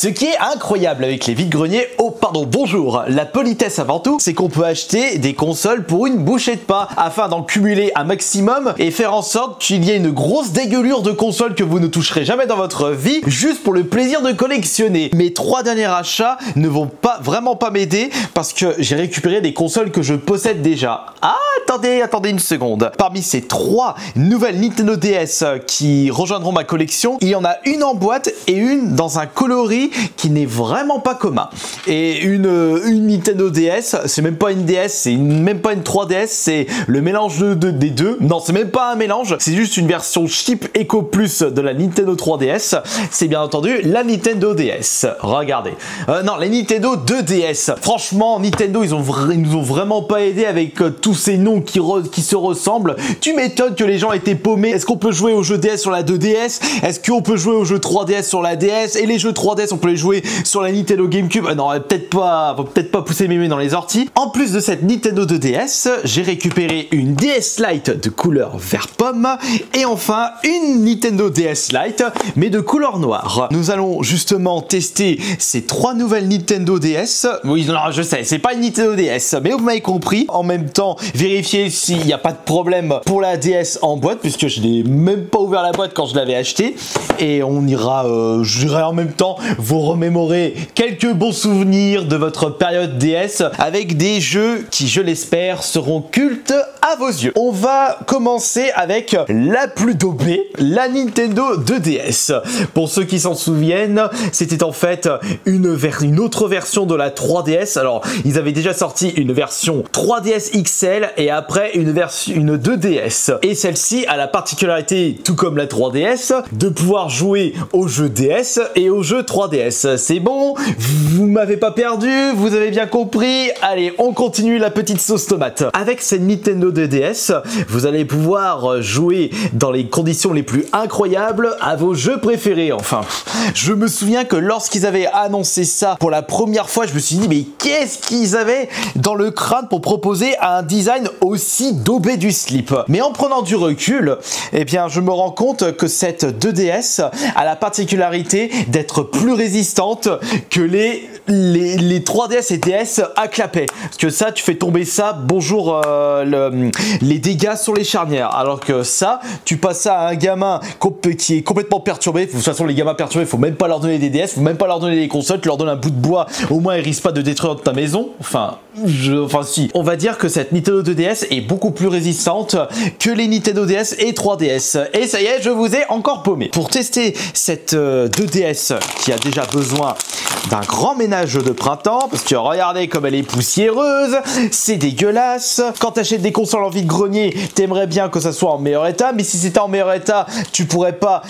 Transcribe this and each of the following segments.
Ce qui est incroyable avec les vides-greniers, bonjour, la politesse avant tout, c'est qu'on peut acheter des consoles pour une bouchée de pain afin d'en cumuler un maximum et faire en sorte qu'il y ait une grosse dégueulure de consoles que vous ne toucherez jamais dans votre vie, juste pour le plaisir de collectionner. Mes 3 derniers achats ne vont vraiment pas m'aider parce que j'ai récupéré des consoles que je possède déjà. Ah, attendez une seconde. Parmi ces 3 nouvelles Nintendo DS qui rejoindront ma collection, il y en a une en boîte et une dans un coloris qui n'est vraiment pas commun. Et une Nintendo DS, c'est même pas une DS, c'est même pas une 3DS, c'est le mélange des deux. Non, c'est même pas un mélange, c'est juste une version cheap Eco Plus de la Nintendo 3DS. C'est bien entendu la Nintendo DS. Regardez. Non, la Nintendo 2DS. Franchement, Nintendo, ils nous ont vraiment pas aidé avec tous ces noms qui se ressemblent. Tu m'étonnes que les gens étaient paumés. Est-ce qu'on peut jouer aux jeux DS sur la 2DS? Est-ce qu'on peut jouer aux jeux 3DS sur la DS? Et les jeux 3DS, on peut les jouer sur la Nintendo GameCube? Non, peut-être pas pousser mes mains dans les orties. En plus de cette Nintendo 2DS, j'ai récupéré une DS Lite de couleur vert pomme et enfin une Nintendo DS Lite mais de couleur noire. Nous allons justement tester ces 3 nouvelles Nintendo DS. Oui, non, je sais, c'est pas une Nintendo DS, mais vous m'avez compris. En même temps, vérifier s'il n'y a pas de problème pour la DS en boîte, puisque je n'ai même pas ouvert la boîte quand je l'avais acheté. Et on ira, j'irai en même temps vous remémorer quelques bons souvenirs de votre période DS avec des jeux qui, je l'espère, seront cultes à vos yeux. On va commencer avec la plus daubée, la Nintendo 2DS. Pour ceux qui s'en souviennent, c'était en fait une autre version de la 3DS. Alors, ils avaient déjà sorti une version 3DS XL et après une 2DS. Et celle-ci a la particularité, tout comme la 3DS, de pouvoir jouer aux jeux DS et aux jeux 3DS. C'est bon, vous m'avez pas perdu, vous avez bien compris. Allez, on continue la petite sauce tomate. Avec cette Nintendo 2DS, vous allez pouvoir jouer dans les conditions les plus incroyables à vos jeux préférés. Enfin, je me souviens que lorsqu'ils avaient annoncé ça pour la première fois, je me suis dit, mais qu'est-ce qu'ils avaient dans le crâne pour proposer un design aussi daubé du slip? Mais en prenant du recul, eh bien, je me rends compte que cette 2DS a la particularité d'être plus résistante que les 3DS et DS à clapet. Parce que ça, tu fais tomber ça, bonjour les dégâts sur les charnières. Alors que ça, tu passes ça à un gamin qui est complètement perturbé. De toute façon, les gamins perturbés, faut même pas leur donner des DS, faut même pas leur donner des consoles, tu leur donnes un bout de bois, au moins ils risquent pas de détruire ta maison. Enfin, si. On va dire que cette Nintendo 2DS est beaucoup plus résistante que les Nintendo DS et 3DS. Et ça y est, je vous ai encore paumé. Pour tester cette 2DS qui a déjà besoin d'un grand ménage de printemps, parce que regardez comme elle est poussiéreuse, c'est dégueulasse. Quand tu achètes des consoles en vide-grenier, t'aimerais bien que ça soit en meilleur état, mais si c'était en meilleur état, tu pourrais pas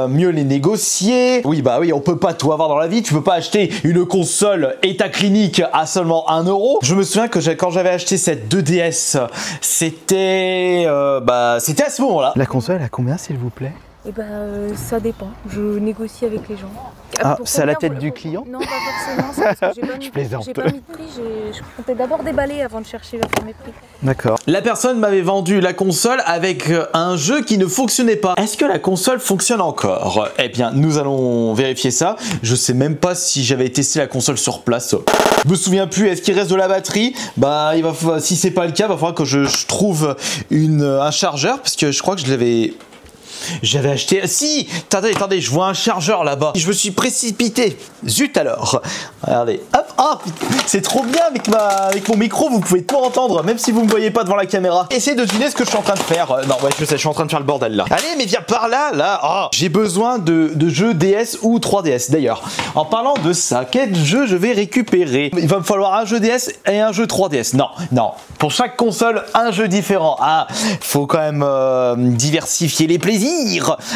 mieux les négocier. Oui, bah oui, on peut pas tout avoir dans la vie. Tu peux pas acheter une console état clinique à seulement 1 €. Je me souviens que quand j'avais acheté cette 2DS, c'était à ce moment-là. La console à combien, s'il vous plaît? Eh ben, ça dépend. Je négocie avec les gens. Ah, c'est à la tête du client? Non, pas forcément. C'est parce que j'ai pas mis, Je plaisante. J'ai pas mis de prix. Je comptais d'abord déballer avant de chercher vers mes prix. D'accord. La personne m'avait vendu la console avec un jeu qui ne fonctionnait pas. Est-ce que la console fonctionne encore? Eh bien, nous allons vérifier ça. Je sais même pas si j'avais testé la console sur place. Je me souviens plus. Est-ce qu'il reste de la batterie? Bah, si c'est pas le cas, il va falloir que je trouve un chargeur, parce que je crois que j'avais acheté... Si! Attendez, je vois un chargeur là-bas. Je me suis précipité. Zut alors. Regardez. Hop, hop. C'est trop bien avec mon micro, vous pouvez tout entendre, même si vous me voyez pas devant la caméra. Essayez de deviner ce que je suis en train de faire. Non, ouais, je sais, je suis en train de faire le bordel là. Allez, mais viens par là, là. Oh, j'ai besoin de jeux DS ou 3DS. D'ailleurs, en parlant de ça, quel jeu je vais récupérer? Il va me falloir un jeu DS et un jeu 3DS. Non. Pour chaque console, un jeu différent. Ah, faut quand même diversifier les plaisirs.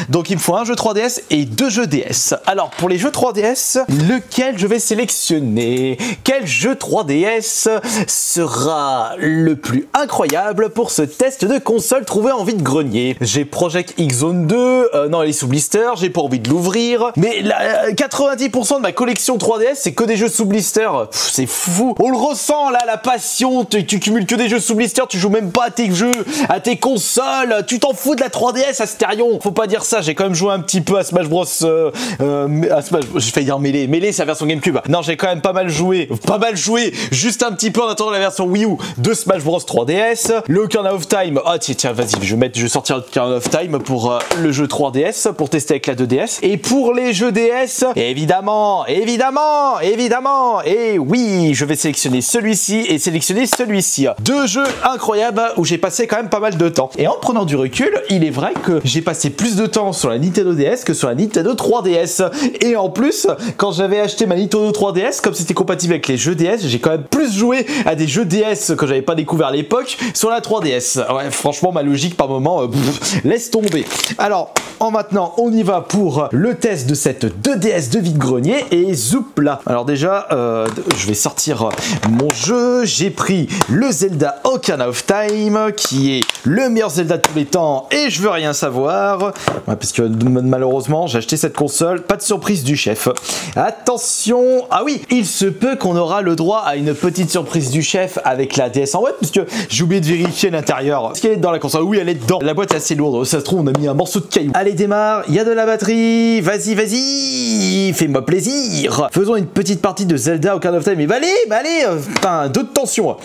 Donc il me faut un jeu 3DS et 2 jeux DS. Alors pour les jeux 3DS, lequel je vais sélectionner? Quel jeu 3DS sera le plus incroyable pour ce test de console trouvé en vide-grenier? J'ai Project X Zone 2, non elle est sous blister, j'ai pas envie de l'ouvrir. Mais 90% de ma collection 3DS c'est que des jeux sous blister. C'est fou. On le ressent là, la passion, tu cumules que des jeux sous blister, tu joues même pas à tes jeux, à tes consoles, tu t'en fous de la 3DS à stéréo. voyons, faut pas dire ça, j'ai quand même joué un petit peu à Smash Bros. J'ai failli dire Melee. Melee, c'est la version GameCube. Non, j'ai quand même pas mal joué, juste un petit peu en attendant la version Wii U de Smash Bros 3DS. Le Ocarina of Time, ah tiens, vas-y, je vais sortir le Ocarina of Time pour le jeu 3DS, pour tester avec la 2DS. Et pour les jeux DS, évidemment, et oui, je vais sélectionner celui-ci et sélectionner celui-ci. Deux jeux incroyables où j'ai passé quand même pas mal de temps. Et en prenant du recul, il est vrai que j'ai passé plus de temps sur la Nintendo DS que sur la Nintendo 3DS. Et en plus, quand j'avais acheté ma Nintendo 3DS, comme c'était compatible avec les jeux DS, j'ai quand même plus joué à des jeux DS que j'avais pas découvert à l'époque sur la 3DS. Ouais, franchement, ma logique par moment, laisse tomber. Alors, maintenant, on y va pour le test de cette 2DS de vide-grenier et zoup là. Alors déjà, je vais sortir mon jeu. J'ai pris le Zelda Ocarina of Time, qui est le meilleur Zelda de tous les temps, et je veux rien savoir. Ouais, parce que malheureusement, j'ai acheté cette console. Pas de surprise du chef. Attention. Ah oui, il se peut qu'on aura le droit à une petite surprise du chef avec la DS en boîte, puisque j'ai oublié de vérifier l'intérieur. Est-ce qu'elle est dans la console? Oui, elle est dedans. La boîte est assez lourde. Ça se trouve, on a mis un morceau de caillou. Allez, démarre. Il y a de la batterie. Vas-y, vas-y. Fais-moi plaisir. Faisons une petite partie de Zelda Ocarina of Time. Mais allez, putain, d'autres tensions.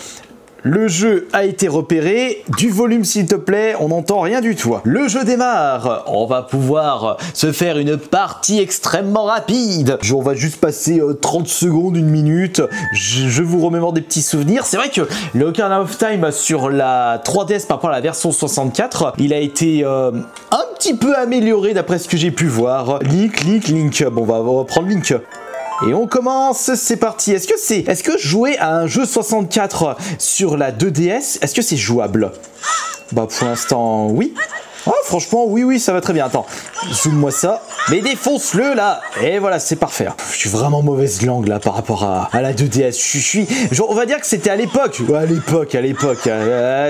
Le jeu a été repéré, du volume s'il te plaît, on n'entend rien du tout. Le jeu démarre, on va pouvoir se faire une partie extrêmement rapide. On va juste passer 30 secondes, une minute, je vous remémore des petits souvenirs. C'est vrai que le Ocarina of Time sur la 3DS par rapport à la version 64, il a été un petit peu amélioré d'après ce que j'ai pu voir. Link, bon on va prendre Link. Et on commence, c'est parti. Est-ce que jouer à un jeu 64 sur la 2DS, est-ce que c'est jouable? Bah pour l'instant, oui. Oh, franchement, oui, ça va très bien. Attends, zoome-moi ça. Mais défonce-le, là. Et voilà, c'est parfait. Je suis vraiment mauvaise langue, là, par rapport à la 2DS. On va dire que c'était à l'époque. Ouais, à l'époque.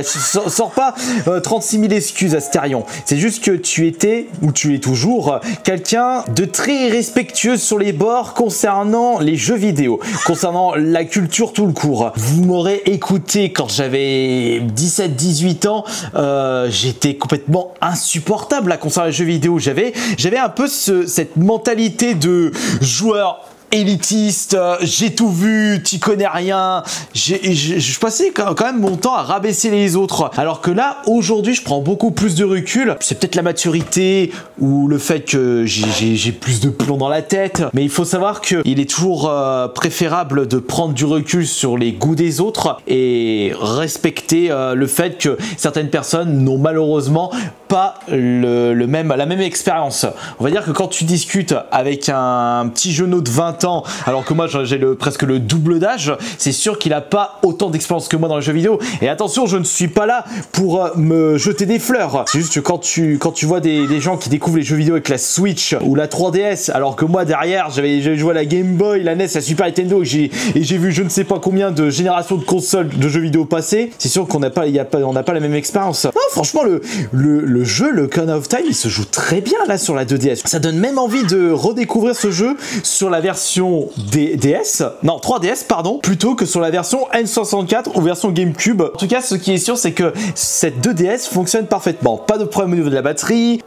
Sors pas 36 000 excuses, Astérion. C'est juste que tu étais, ou tu es toujours, quelqu'un de très respectueux sur les bords concernant les jeux vidéo, concernant la culture tout le court. Vous m'aurez écouté quand j'avais 17-18 ans. J'étais complètement insupportable là concernant les jeux vidéo. J'avais un peu cette mentalité de joueur élitiste, j'ai tout vu, t'y connais rien. Je passais quand même mon temps à rabaisser les autres. Alors que là, aujourd'hui, je prends beaucoup plus de recul. C'est peut-être la maturité ou le fait que j'ai plus de plomb dans la tête. Mais il faut savoir qu'il est toujours préférable de prendre du recul sur les goûts des autres et respecter le fait que certaines personnes n'ont malheureusement pas la même expérience. On va dire que quand tu discutes avec un petit genou de 20 ans, alors que moi j'ai presque le double d'âge, c'est sûr qu'il n'a pas autant d'expérience que moi dans les jeux vidéo. Et attention, je ne suis pas là pour me jeter des fleurs. C'est juste que quand tu vois des gens qui découvrent les jeux vidéo avec la Switch ou la 3DS, alors que moi derrière j'avais joué à la Game Boy, la NES, la Super Nintendo, et j'ai vu je ne sais pas combien de générations de consoles de jeux vidéo passer, c'est sûr qu'on n'a pas la même expérience. Non, franchement le jeu, le Ocarina of Time, il se joue très bien là sur la 2DS. Ça donne même envie de redécouvrir ce jeu sur la version 3DS pardon, plutôt que sur la version N64 ou version GameCube. En tout cas, ce qui est sûr, c'est que cette 2DS fonctionne parfaitement. Pas de problème au niveau de la batterie.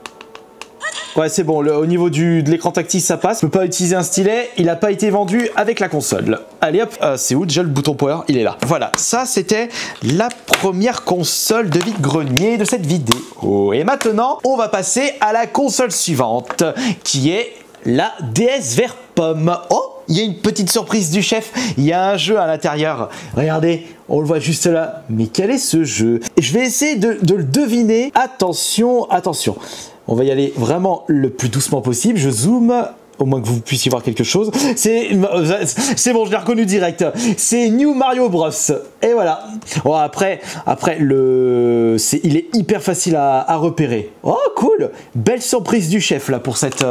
Ouais, c'est bon, au niveau de l'écran tactile, ça passe. Je peux pas utiliser un stylet, il n'a pas été vendu avec la console. Allez hop, c'est où déjà le bouton power? Il est là. Voilà, ça c'était la première console de vide-grenier de cette vidéo. Et maintenant, on va passer à la console suivante, qui est la DS vert pomme. Oh, il y a une petite surprise du chef, il y a un jeu à l'intérieur. Regardez, on le voit juste là. Mais quel est ce jeu? Je vais essayer de le deviner. Attention. On va y aller vraiment le plus doucement possible. Je zoome, au moins que vous puissiez voir quelque chose. C'est bon, je l'ai reconnu direct. C'est New Mario Bros. Et voilà. Bon, après il est hyper facile à repérer. Oh, cool. Belle surprise du chef là pour cette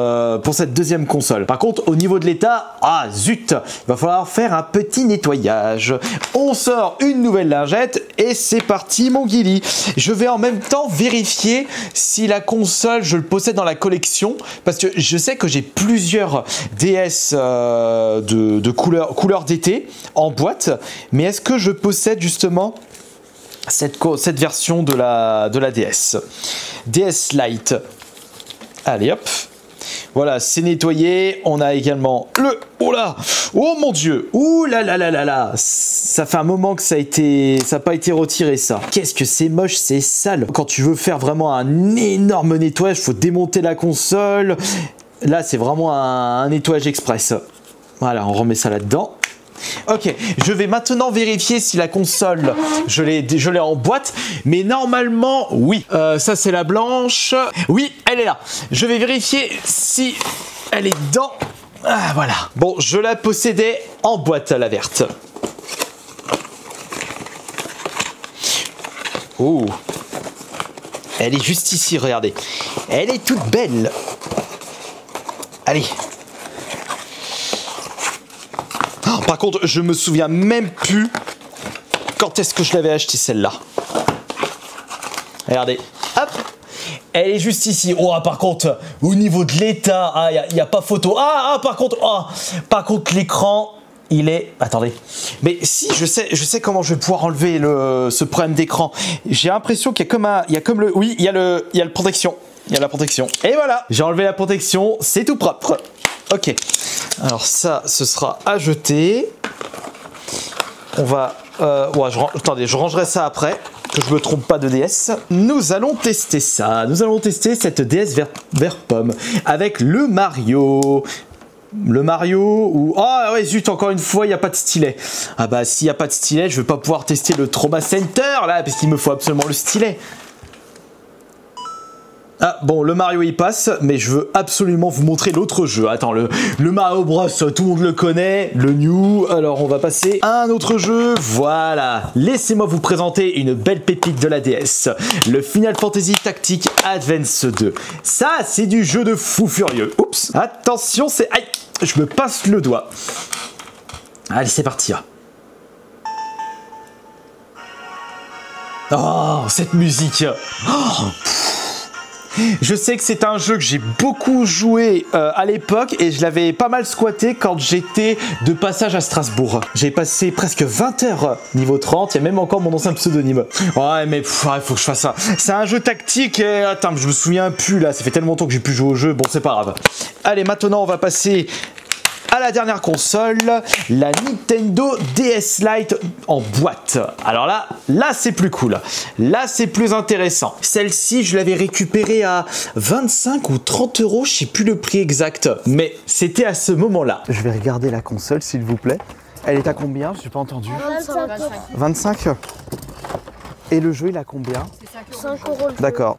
deuxième console. Par contre, au niveau de l'état, ah zut, il va falloir faire un petit nettoyage. On sort une nouvelle lingette et c'est parti mon Guili. Je vais en même temps vérifier si la console, je le possède dans la collection, parce que je sais que j'ai plusieurs DS de couleur d'été en boîte, mais est-ce que je possède justement cette version de la DS DS Lite? Allez hop. Voilà, c'est nettoyé. On a également le... Oh là! Oh mon Dieu! Ouh là là là là là! Ça fait un moment que ça n'a pas été retiré, ça. Qu'est-ce que c'est moche, c'est sale. Quand tu veux faire vraiment un énorme nettoyage, il faut démonter la console. Là, c'est vraiment un nettoyage express. Voilà, on remet ça là-dedans. Ok, je vais maintenant vérifier si la console, je l'ai en boîte, mais normalement, oui. Ça, c'est la blanche. Oui, elle est là. Je vais vérifier si elle est dedans. Ah, voilà. Bon, je la possédais en boîte, la verte. Oh. Elle est juste ici, regardez. Elle est toute belle. Allez. Par contre, je me souviens même plus quand est-ce que je l'avais acheté celle-là. Regardez, hop, elle est juste ici. Oh, par contre, au niveau de l'état, ah, il n'y a pas photo. Par contre, l'écran, il est... Attendez. Mais si, je sais comment je vais pouvoir enlever ce problème d'écran. J'ai l'impression qu'il y a comme un... Oui, il y a le protection. Il y a la protection. Et voilà, j'ai enlevé la protection, c'est tout propre. Ok, alors ça, ce sera à jeter. On va... attendez, je rangerai ça après, que je me trompe pas de DS. Nous allons tester ça. Nous allons tester cette DS vert pomme avec le Mario. Le Mario ou... Ah ouais, zut, encore une fois, il n'y a pas de stylet. Ah bah, s'il n'y a pas de stylet, je ne vais pas pouvoir tester le Trauma Center, là, parce qu'il me faut absolument le stylet. Ah bon, le Mario il passe, mais je veux absolument vous montrer l'autre jeu. Attends, le Mario Bros, tout le monde le connaît, le New. Alors on va passer à un autre jeu. Voilà, laissez-moi vous présenter une belle pépite de la DS. Le Final Fantasy Tactics Advance 2. Ça, c'est du jeu de fou furieux. Oups, attention, c'est... Aïe, je me passe le doigt. Allez, c'est parti. Oh, cette musique. Oh. Je sais que c'est un jeu que j'ai beaucoup joué à l'époque et je l'avais pas mal squatté quand j'étais de passage à Strasbourg. J'ai passé presque 20 heures niveau 30, il y a même encore mon ancien pseudonyme. Ouais mais il faut que je fasse ça. C'est un jeu tactique et... Attends, je me souviens plus là, ça fait tellement longtemps que j'ai plus joué au jeu, bon c'est pas grave. Allez, maintenant on va passer à la dernière console, la Nintendo DS Lite en boîte. Alors là c'est plus cool. Là c'est plus intéressant. Celle-ci, je l'avais récupérée à 25 ou 30 euros, je sais plus le prix exact. Mais c'était à ce moment-là. Je vais regarder la console s'il vous plaît. Elle est à combien? J'ai pas entendu. 25. Et le jeu il a combien? 5 euros. D'accord.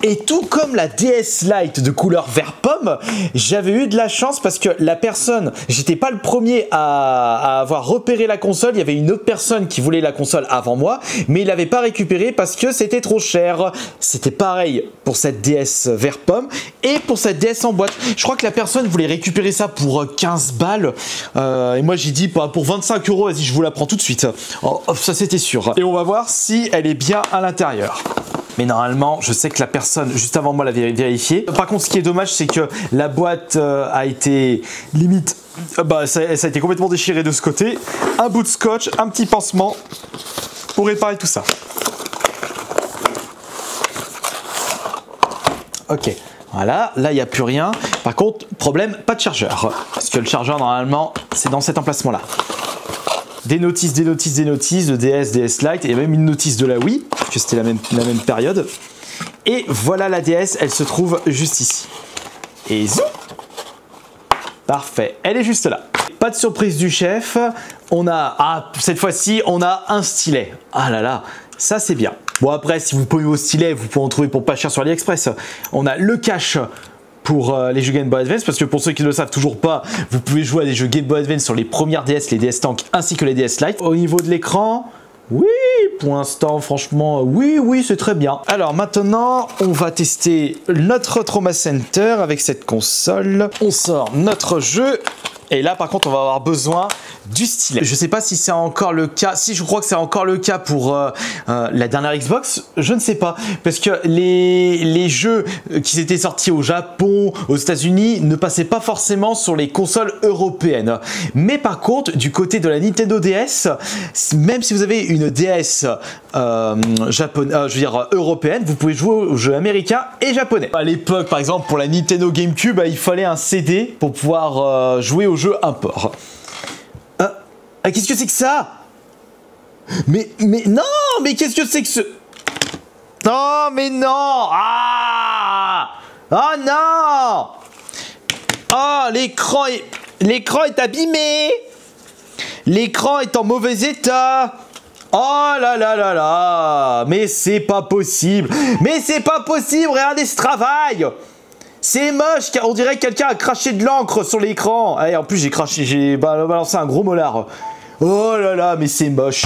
Et tout comme la DS Lite de couleur vert pomme, j'avais eu de la chance parce que la personne, j'étais pas le premier à avoir repéré la console, il y avait une autre personne qui voulait la console avant moi, mais il l'avait pas récupérée parce que c'était trop cher. C'était pareil pour cette DS vert pomme et pour cette DS en boîte. Je crois que la personne voulait récupérer ça pour 15 balles et moi j'ai dit pour 25 euros, vas-y je vous la prends tout de suite. Oh, ça c'était sûr. Et on va voir si elle est bien à l'intérieur. Mais normalement, je sais que la personne juste avant moi l'avait vérifié. Par contre, ce qui est dommage, c'est que la boîte a été limite... ça a été complètement déchiré de ce côté. Un bout de scotch, un petit pansement pour réparer tout ça. Ok, voilà, là il n'y a plus rien. Par contre, problème, pas de chargeur. Parce que le chargeur, normalement, c'est dans cet emplacement-là. Des notices de DS, DS Lite et même une notice de la Wii, que c'était la même période. Et voilà la DS, elle se trouve juste ici. Et zou! Parfait, elle est juste là. Pas de surprise du chef, on a... cette fois-ci, on a un stylet. Ah là là, ça c'est bien. Bon après, si vous pouvez vos stylets, vous pouvez en trouver pour pas cher sur AliExpress. On a le cache pour les jeux Game Boy Advance, parce que pour ceux qui ne le savent toujours pas, vous pouvez jouer à des jeux Game Boy Advance sur les premières DS, les DS Tank ainsi que les DS Lite. Au niveau de l'écran, oui, pour l'instant, franchement, oui, c'est très bien. Alors maintenant, on va tester notre Trauma Center avec cette console. On sort notre jeu Et là, par contre, on va avoir besoin du stylet. Je sais pas si c'est encore le cas. Si, je crois que c'est encore le cas pour la dernière Xbox. Je ne sais pas. Parce que les jeux qui étaient sortis au Japon, aux États-Unis, ne passaient pas forcément sur les consoles européennes. Mais par contre, du côté de la Nintendo DS, même si vous avez une DS européenne, vous pouvez jouer aux jeux américains et japonais. À l'époque, par exemple, pour la Nintendo GameCube, il fallait un CD pour pouvoir jouer au jeu import. Qu'est-ce que c'est que ça? Mais non, mais qu'est-ce que c'est que ce... Non, mais non. Ah, oh non. Oh, l'écran est abîmé. L'écran est en mauvais état. Oh là là là là. Mais c'est pas possible. Mais c'est pas possible. Regardez ce travail. C'est moche, on dirait que quelqu'un a craché de l'encre sur l'écran. Et en plus, j'ai balancé un gros molar. Oh là là, mais c'est moche.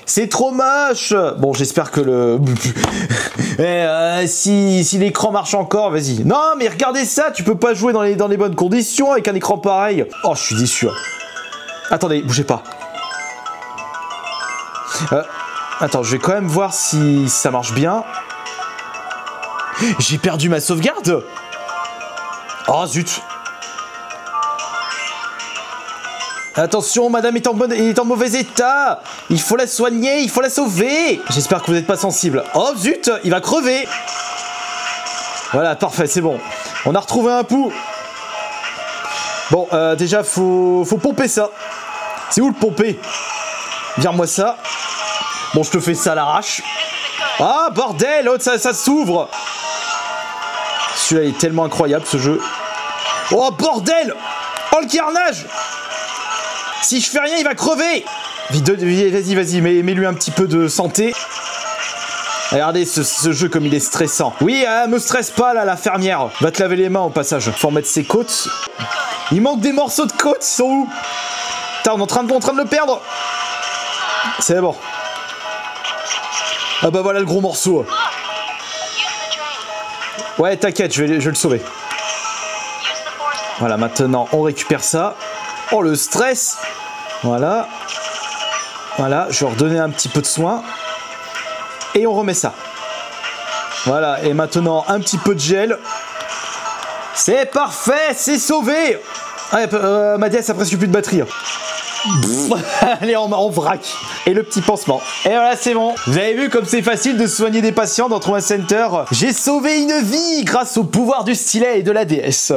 C'est trop moche. Bon, j'espère que le... si l'écran marche encore, vas-y. Non, mais regardez ça, tu peux pas jouer dans les bonnes conditions avec un écran pareil. Oh, je suis déçu. Attendez, bougez pas. Attends, je vais quand même voir si ça marche bien. J'ai perdu ma sauvegarde. Oh zut. Attention, madame est en mauvais état. Il faut la soigner, il faut la sauver. J'espère que vous n'êtes pas sensible. Oh zut, il va crever. Voilà, parfait, c'est bon. On a retrouvé un pouls. Bon, déjà, faut pomper ça. C'est où le pomper? Vire-moi ça. Bon, je te fais ça à l'arrache. Ah, bordel, ça s'ouvre. Celui-là est tellement incroyable, ce jeu. Oh, bordel. Oh, le carnage. Si je fais rien, il va crever. Vas-y, mets-lui un petit peu de santé. Regardez ce jeu comme il est stressant. Oui, me stresse pas, là, la fermière. Va te laver les mains au passage. Faut remettre ses côtes. Il manque des morceaux de côtes, ils sont où? Putain, on est en train de le perdre. C'est bon. Ah bah voilà le gros morceau. Ouais, t'inquiète, je vais le sauver. Voilà, maintenant, on récupère ça. Oh, le stress. Voilà. Voilà, je vais redonner un petit peu de soin. Et on remet ça. Voilà, et maintenant, un petit peu de gel. C'est parfait, c'est sauvé. Ma DS a presque plus de batterie. Allez, en vrac. Et le petit pansement. Et voilà, c'est bon. Vous avez vu comme c'est facile de soigner des patients dans Trauma Center. J'ai sauvé une vie grâce au pouvoir du stylet et de la DS.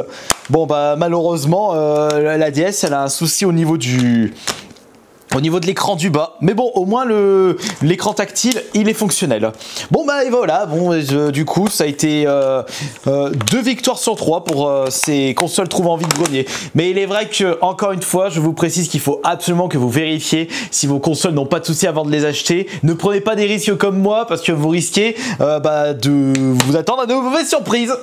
Bon, bah, malheureusement, la DS, elle a un souci au niveau de l'écran du bas. Mais bon, au moins l'écran tactile, il est fonctionnel. Bon bah et voilà, bon du coup ça a été 2 victoires sur 3 pour ces consoles trouvées en vide-grenier. Mais il est vrai que, encore une fois, je vous précise qu'il faut absolument que vous vérifiez si vos consoles n'ont pas de soucis avant de les acheter. Ne prenez pas des risques comme moi parce que vous risquez de vous attendre à de mauvaises surprises.